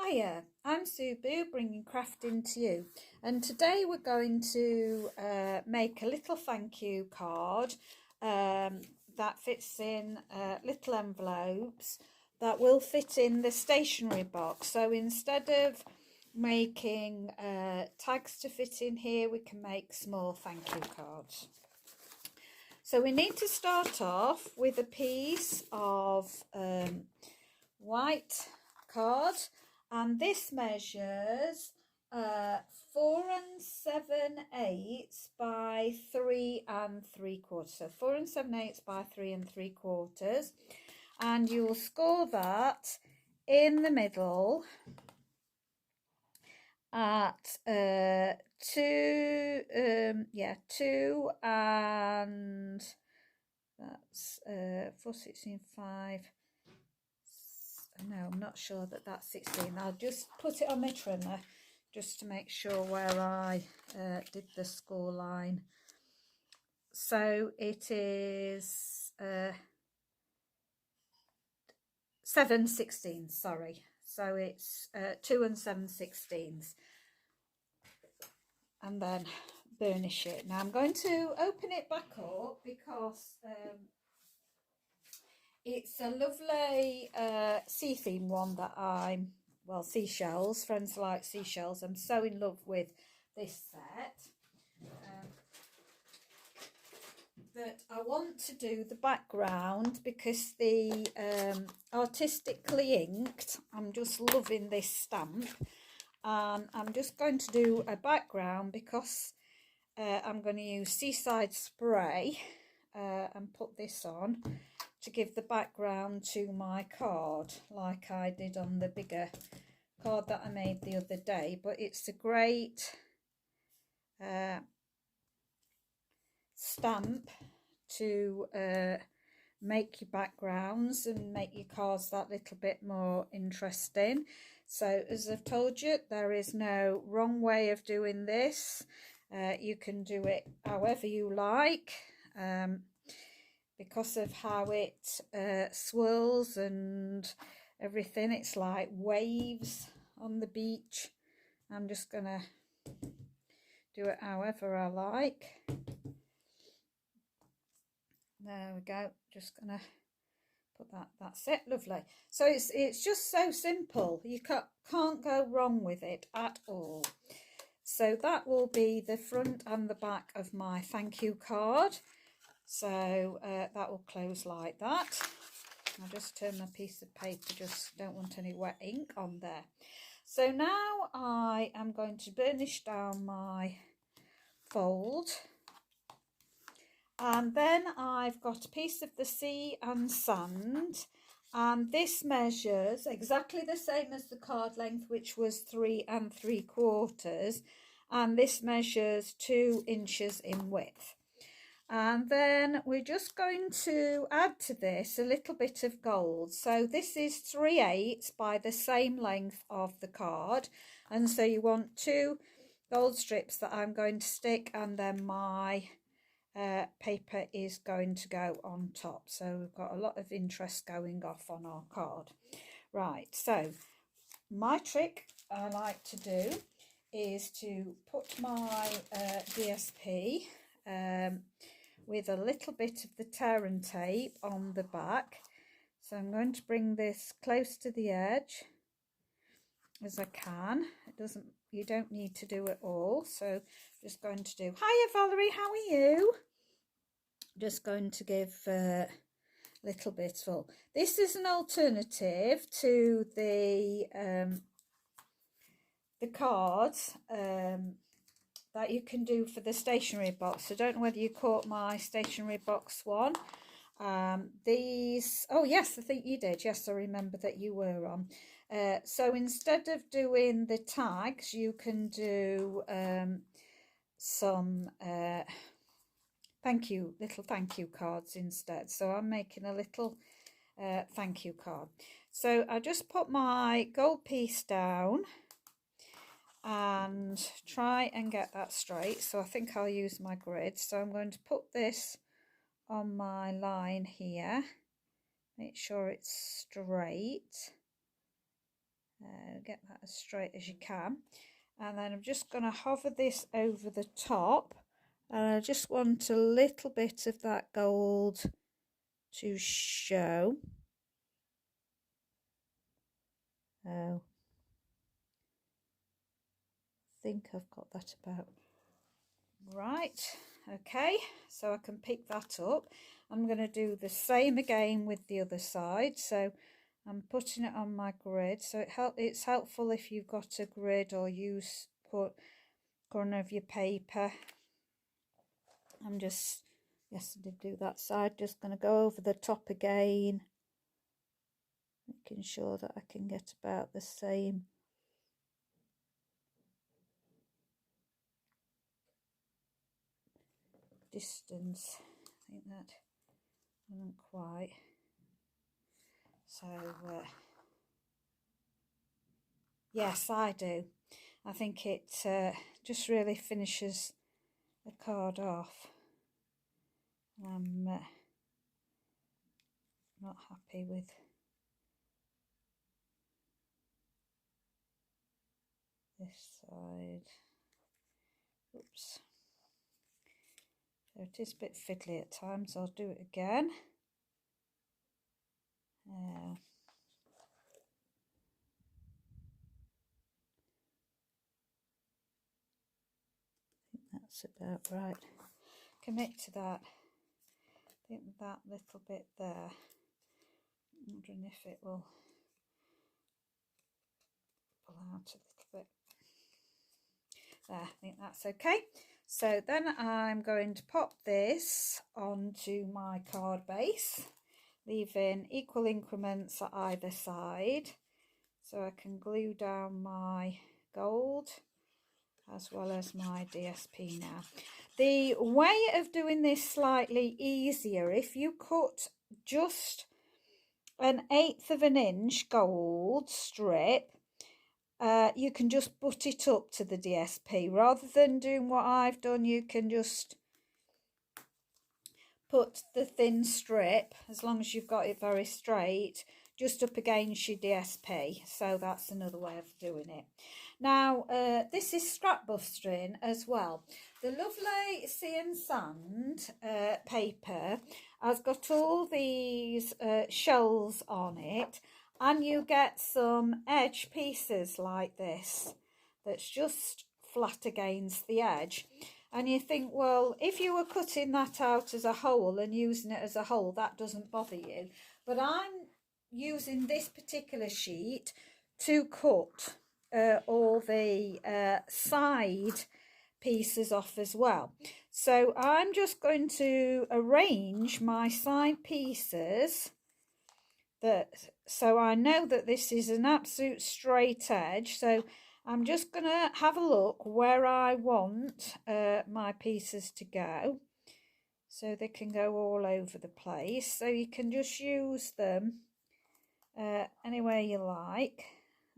Hiya, I'm Sue Boo, bringing crafting to you, and today we're going to make a little thank you card that fits in little envelopes that will fit in the stationery box. So instead of making tags to fit in here, we can make small thank you cards. So we need to start off with a piece of white card, and this measures 4 7/8 by 3 3/4. So 4 7/8 by 3 3/4, and you'll score that in the middle at 2 2 and that's 4 16 5. No, I'm not sure that that's 16. I'll just put it on my trimmer just to make sure where I did the score line. So it is 7/16, sorry. So it's 2 7/16, and then burnish it. Now I'm going to open it back up because it's a lovely sea theme one that seashells, friends like seashells. I'm so in love with this set that I want to do the background because the artistically inked, I'm just loving this stamp, and I'm just going to do a background because I'm going to use Seaside Spray and put this on to give the background to my card like I did on the bigger card that I made the other day. But it's a great stamp to make your backgrounds and make your cards that little bit more interesting. So as I've told you, there is no wrong way of doing this. You can do it however you like. Because of how it swirls and everything, it's like waves on the beach. I'm just gonna do it however I like. There we go, just gonna put that, that's it, lovely. So it's just so simple, you can't go wrong with it at all. So that will be the front and the back of my thank you card. So that will close like that. I'll just turn my piece of paper, just don't want any wet ink on there. So now I am going to burnish down my fold, and then I've got a piece of the sea and sand, and this measures exactly the same as the card length, which was 3 3/4, and this measures 2 inches in width. And then we're just going to add to this a little bit of gold. So this is 3/8 by the same length of the card. And so you want 2 gold strips that I'm going to stick, and then my paper is going to go on top. So we've got a lot of interest going off on our card. Right, so my trick I like to do is to put my DSP with a little bit of the tear and tape on the back. So I'm going to bring this close to the edge as I can. You don't need to do it all. So just going to do, hiya Valerie, how are you? Just going to give a little bit full. This is an alternative to the cards that you can do for the stationery box. I don't know whether you caught my stationery box one. These, oh yes, I think you did. Yes, I remember that you were on. So instead of doing the tags, you can do some little thank you cards instead. So I'm making a little thank you card. So I just put my gold piece down and try and get that straight. So I think I'll use my grid. So I'm going to put this on my line here, make sure it's straight, Get that as straight as you can, and then I'm just going to hover this over the top, and I just want a little bit of that gold to show. Oh, I think I've got that about right. Okay, so I can pick that up. I'm going to do the same again with the other side, so I'm putting it on my grid. So it's helpful if you've got a grid or use corner of your paper. I'm just, yes, I did do that side. Just going to go over the top again, making sure that I can get about the same distance. I think that wasn't quite. So yes, I do. I think it just really finishes the card off. I'm not happy with this side. Oops. So it is a bit fiddly at times. I'll do it again. I think that's about right. Commit to that. I think that little bit there. I'm wondering if it will pull out a little bit. There, I think that's okay. So then I'm going to pop this onto my card base, leaving equal increments at either side, so I can glue down my gold as well as my DSP now. The way of doing this slightly easier, if you cut just 1/8 of an inch gold strip, you can just butt it up to the DSP. Rather than doing what I've done, you can just put the thin strip, as long as you've got it very straight, just up against your DSP. So that's another way of doing it. Now, this is scrap bustering as well. The lovely Sea and Sand paper has got all these shells on it, and you get some edge pieces like this that's just flat against the edge. And you think, well, if you were cutting that out as a whole and using it as a whole, that doesn't bother you. But I'm using this particular sheet to cut all the side pieces off as well. So I'm just going to arrange my side pieces so I know that this is an absolute straight edge. So I'm just going to have a look where I want my pieces to go, so they can go all over the place. So you can just use them anywhere you like.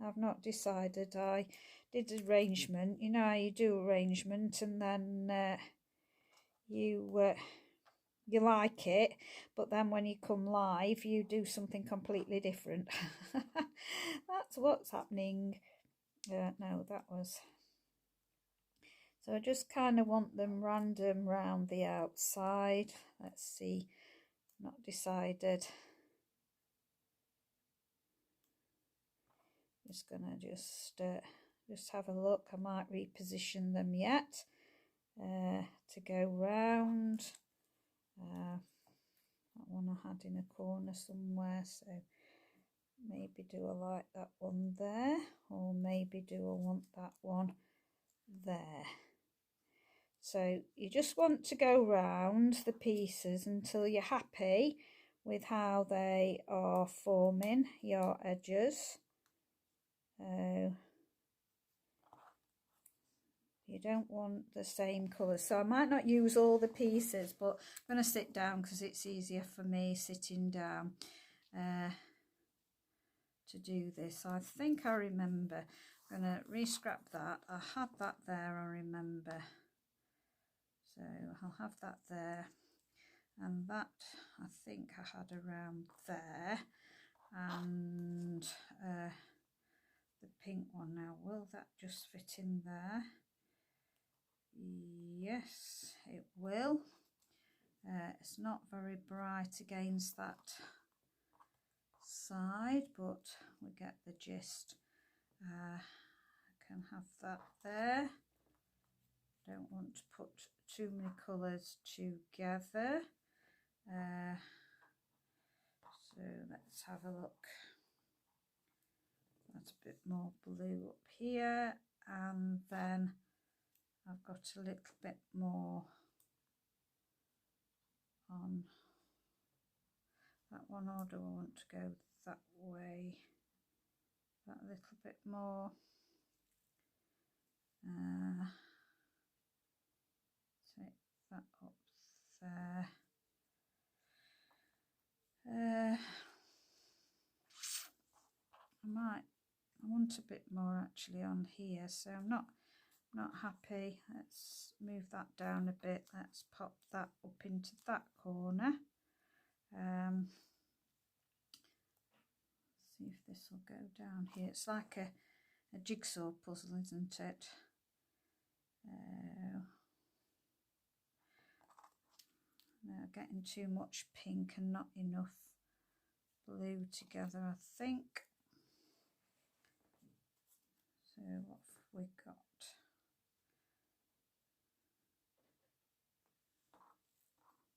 I've not decided. I did arrangement. You know how you do arrangement, and then you like it, but then when you come live you do something completely different. That's what's happening. No, that was, so I just kind of want them random round the outside. Let's see, not decided. Just gonna just have a look. I might reposition them yet to go round. That one I had in a corner somewhere, so maybe do I like that one there, or maybe do I want that one there. So you just want to go round the pieces until you're happy with how they are forming your edges. You don't want the same colour, so I might not use all the pieces, but I'm going to sit down because it's easier for me sitting down to do this. I think I remember. I'm going to re-scrap that. I had that there, I remember. So I'll have that there, and that I think I had around there, and that just fit in there? Yes, it will. It's not very bright against that side, but we get the gist. I can have that there. Don't want to put too many colours together. So let's have a look. That's a bit more blue up here, and then I've got a little bit more on that one, or do I want to go that way? That little bit more. Take that up there. I want a bit more actually on here, so I'm not happy. Let's move that down a bit. Let's pop that up into that corner. See if this will go down here. It's like a jigsaw puzzle, isn't it? No, getting too much pink and not enough blue together, I think. So what have we got?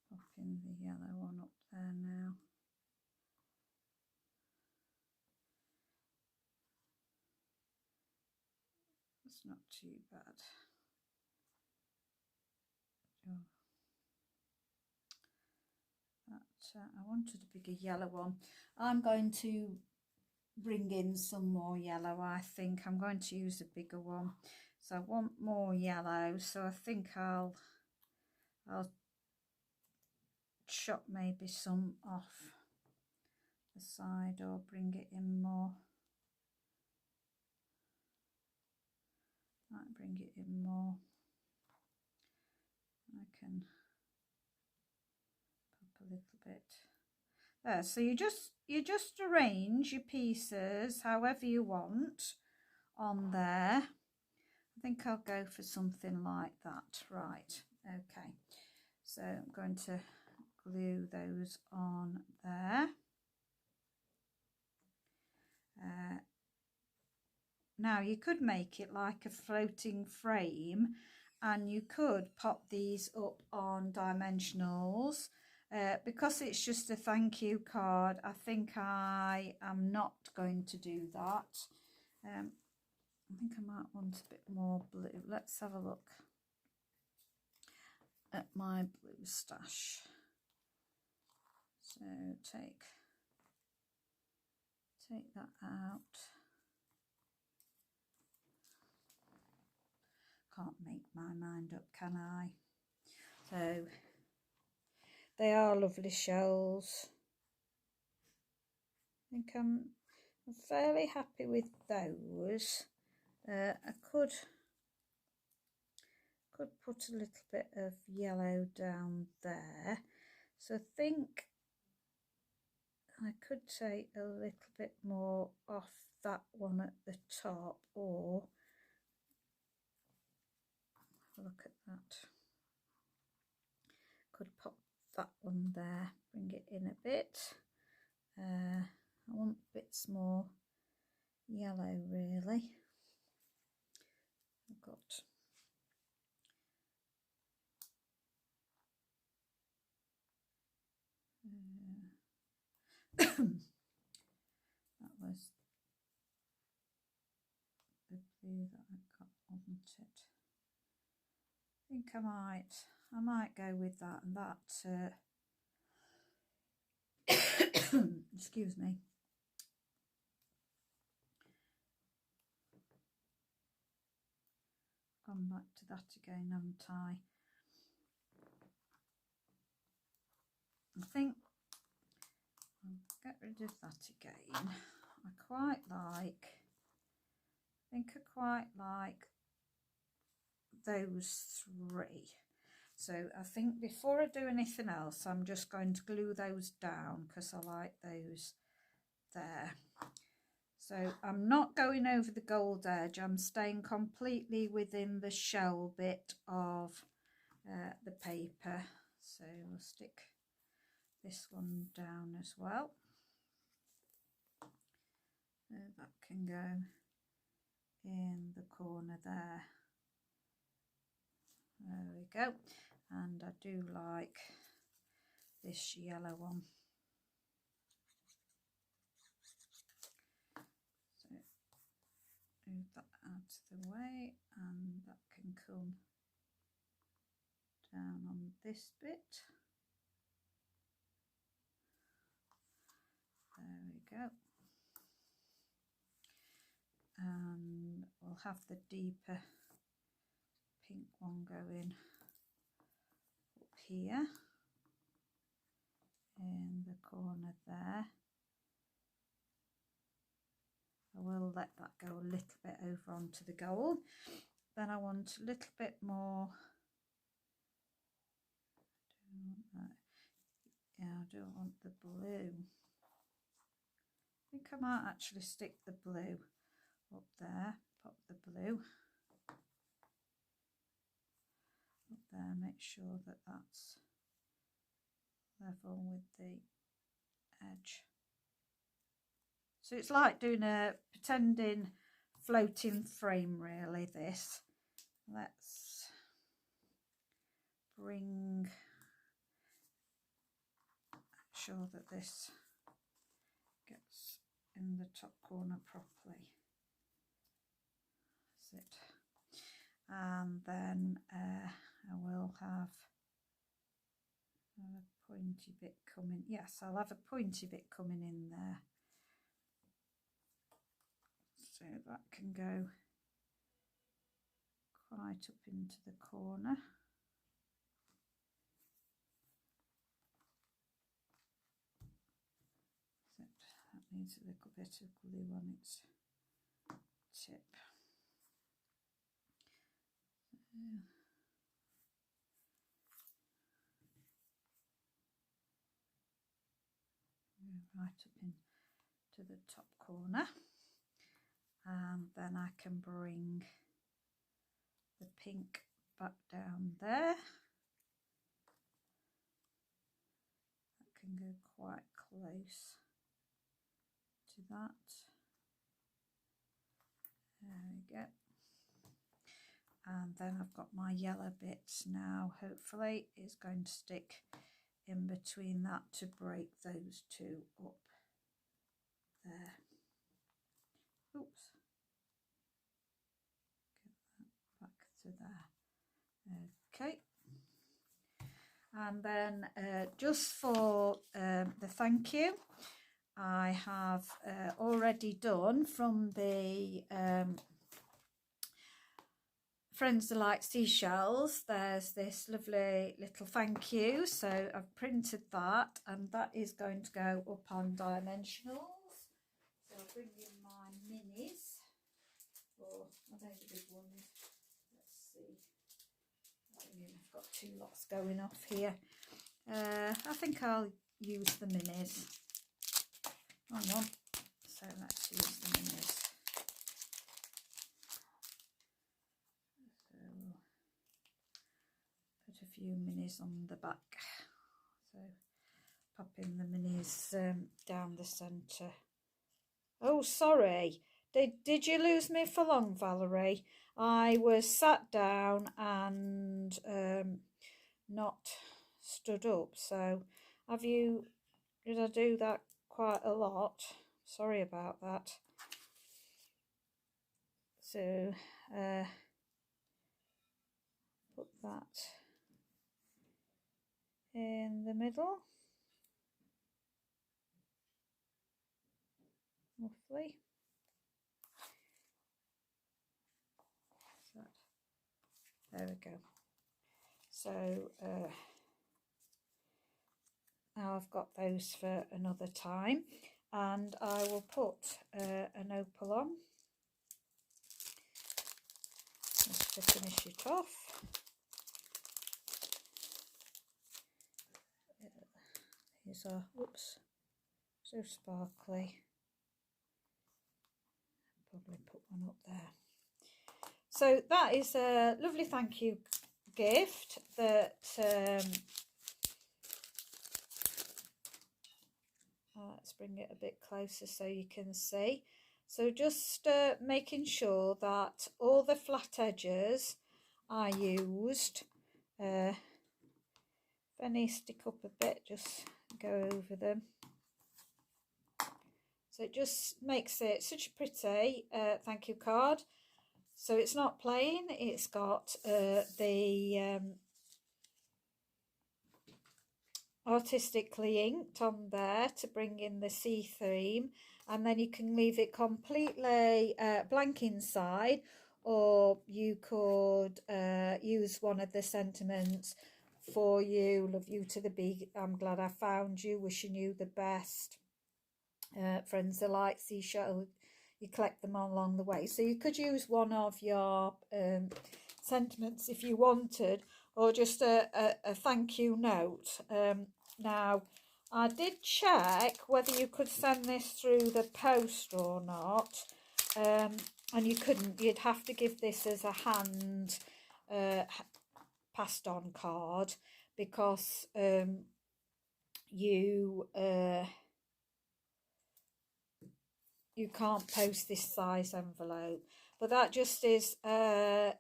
Popping the yellow one up there now. It's not too bad. Oh. I wanted a bigger yellow one. I'm going to bring in some more yellow. I think I'm going to use a bigger one, so I want more yellow, so I think I'll chop maybe some off the side or bring it in more. Might bring it in more. I can pop a little bit there. So you just arrange your pieces however you want on there. I think I'll go for something like that. Right, okay, so I'm going to glue those on there. Now you could make it like a floating frame, and you could pop these up on dimensionals. Because it's just a thank you card, I think I am not going to do that. I think I might want a bit more blue. Let's have a look at my blue stash. So take that out. Can't make my mind up, can I? So they are lovely shells. I think I'm fairly happy with those. I could put a little bit of yellow down there, so I think I could take a little bit more off that one at the top, or look at that, could pop that one there, bring it in a bit. I want bits more yellow really. I've got that was the blue that I got, wasn't it? I think I might go with that, and that excuse me. Gone back to that again, haven't I? I think I'll get rid of that again. I think I quite like those three. So I think before I do anything else, I'm just going to glue those down because I like those there. So I'm not going over the gold edge, I'm staying completely within the shell bit of the paper. So we'll stick this one down as well. So that can go in the corner there. There we go. And I do like this yellow one. So move that out of the way, and that can come down on this bit. There we go. And we'll have the deeper pink one going up here in the corner there. I will let that go a little bit over onto the gold. Then I want a little bit more. Yeah, I don't want the blue. I think I might actually stick the blue up there. Pop the blue up there. Make sure that that's level with the edge. So it's like doing a pretending floating frame, really, this. Let's bring, sure that this gets in the top corner properly. That's it. And then I will have a pointy bit coming. Yes, I'll have a pointy bit coming in there. So that can go quite up into the corner. That needs a little bit of glue on its tip. Right up into the top corner, and then I can bring the pink back down there. That can go quite close to that. There we go. And then I've got my yellow bits now. Hopefully it's going to stick in between that to break those two up there. Oops. Get that back to there. Okay. And then just for the thank you, I have already done from the Friends Delight Seashells. There's this lovely little thank you. So I've printed that, and that is going to go up on Dimensionals. So I'll bring in my minis. Or are they the big ones? Let's see. I've got two lots going off here. I think I'll use the minis. Hang on. So let's use the minis. So put a few minis on the back. So popping the minis down the centre. Oh, sorry. Did you lose me for long, Valerie? I was sat down and not stood up. So did I do that quite a lot? Sorry about that. So put that in the middle, roughly. So there we go. So now I've got those for another time, and I will put an opal on just to finish it off. These are, whoops, so sparkly. probably put one up there. So that is a lovely thank you gift that let's bring it a bit closer so you can see. So just making sure that all the flat edges are used. If any stick up a bit, just go over them. So it just makes it such a pretty thank you card. So it's not plain, it's got the artistically inked on there to bring in the sea theme, and then you can leave it completely blank inside, or you could use one of the sentiments for you. Love you to the big, I'm glad I found you, wishing you the best. Friends are like seashell, you collect them along the way. So you could use one of your sentiments if you wanted, or just a thank you note. Now, I did check whether you could send this through the post or not, and you couldn't. You'd have to give this as a hand passed on card, because you can't post this size envelope. But that just is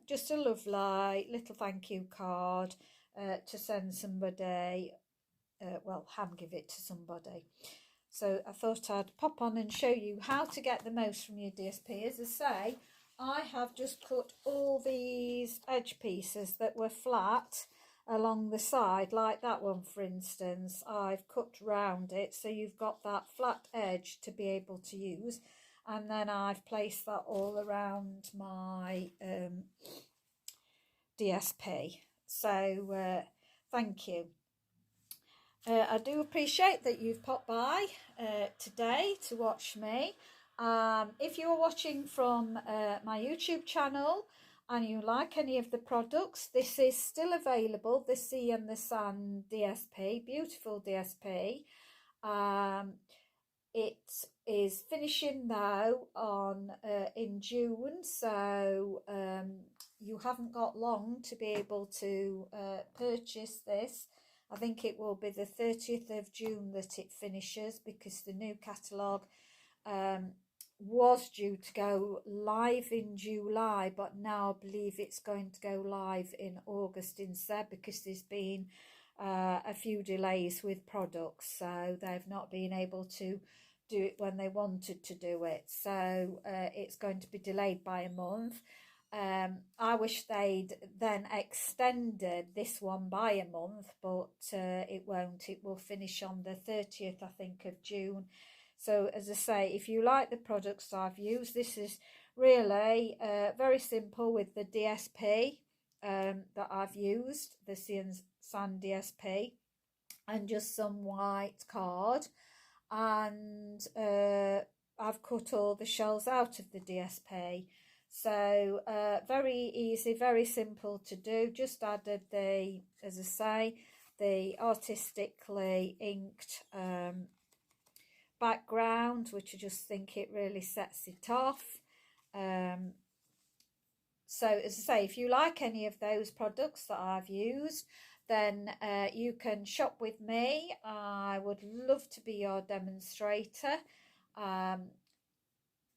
just a lovely little thank you card to send somebody, well, hand give it to somebody. So I thought I'd pop on and show you how to get the most from your DSP. As I say, I have just cut all these edge pieces that were flat along the side, like that one for instance. I've cut round it so you've got that flat edge to be able to use, and then I've placed that all around my DSP. So thank you. I do appreciate that you've popped by today to watch me. If you're watching from my YouTube channel and you like any of the products, this is still available, the Sea and the Sand DSP, beautiful DSP. It is finishing now on in June, so you haven't got long to be able to purchase this. I think it will be the 30th of June that it finishes, because the new catalogue was due to go live in July, but now I believe it's going to go live in August instead, because there's been a few delays with products, so they've not been able to do it when they wanted to do it. So it's going to be delayed by a month. I wish they'd then extended this one by a month, but it won't. It will finish on the 30th, I think, of June. So as I say, if you like the products I've used, this is really very simple with the DSP that I've used, the Sea and Sand DSP, and just some white card. And I've cut all the shells out of the DSP. So very easy, very simple to do. Just added the, as I say, the artistically inked background, which I just think it really sets it off. So as I say, if you like any of those products that I've used, then you can shop with me. I would love to be your demonstrator.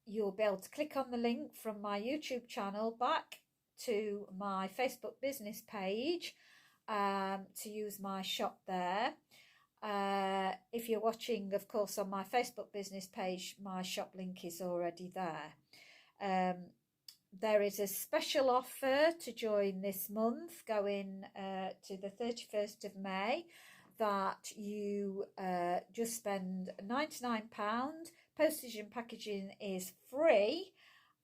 You'll be able to click on the link from my YouTube channel back to my Facebook business page to use my shop there. If you're watching, of course, on my Facebook business page, my shop link is already there. There is a special offer to join this month, going to the 31st of May, that you just spend £99. Postage and packaging is free,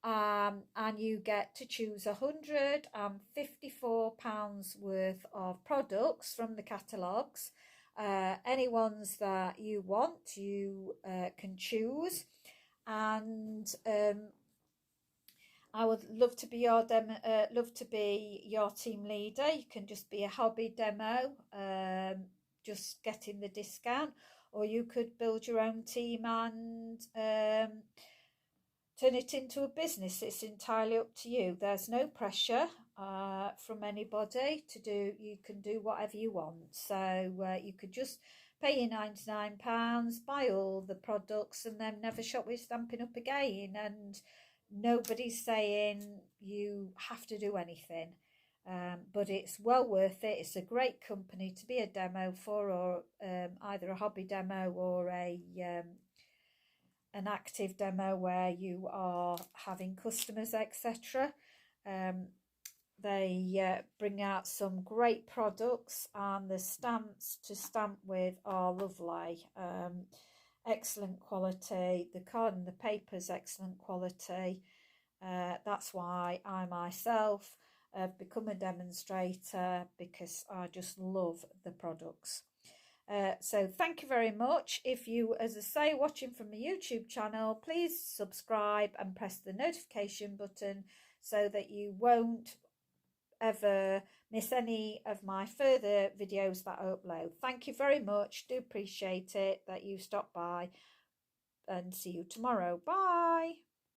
and you get to choose £154 worth of products from the catalogues. Any ones that you want, you can choose, and I would love to be your team leader. You can just be a hobby demo, just getting the discount, or you could build your own team and turn it into a business. It's entirely up to you. There's no pressure from anybody to do. You can do whatever you want. So you could just pay your £99, buy all the products, and then never shop with Stampin' Up again. And nobody's saying you have to do anything. But it's well worth it. It's a great company to be a demo for, or either a hobby demo or an active demo where you are having customers, etc. They bring out some great products, and the stamps to stamp with are lovely. Excellent quality. The card and the paper is excellent quality. That's why I myself have become a demonstrator, because I just love the products. So thank you very much. If you, as I say, watching from the YouTube channel, please subscribe and press the notification button so that you won't ever miss any of my further videos that I upload. Thank you very much. Do appreciate it that you stopped by, and see you tomorrow. Bye.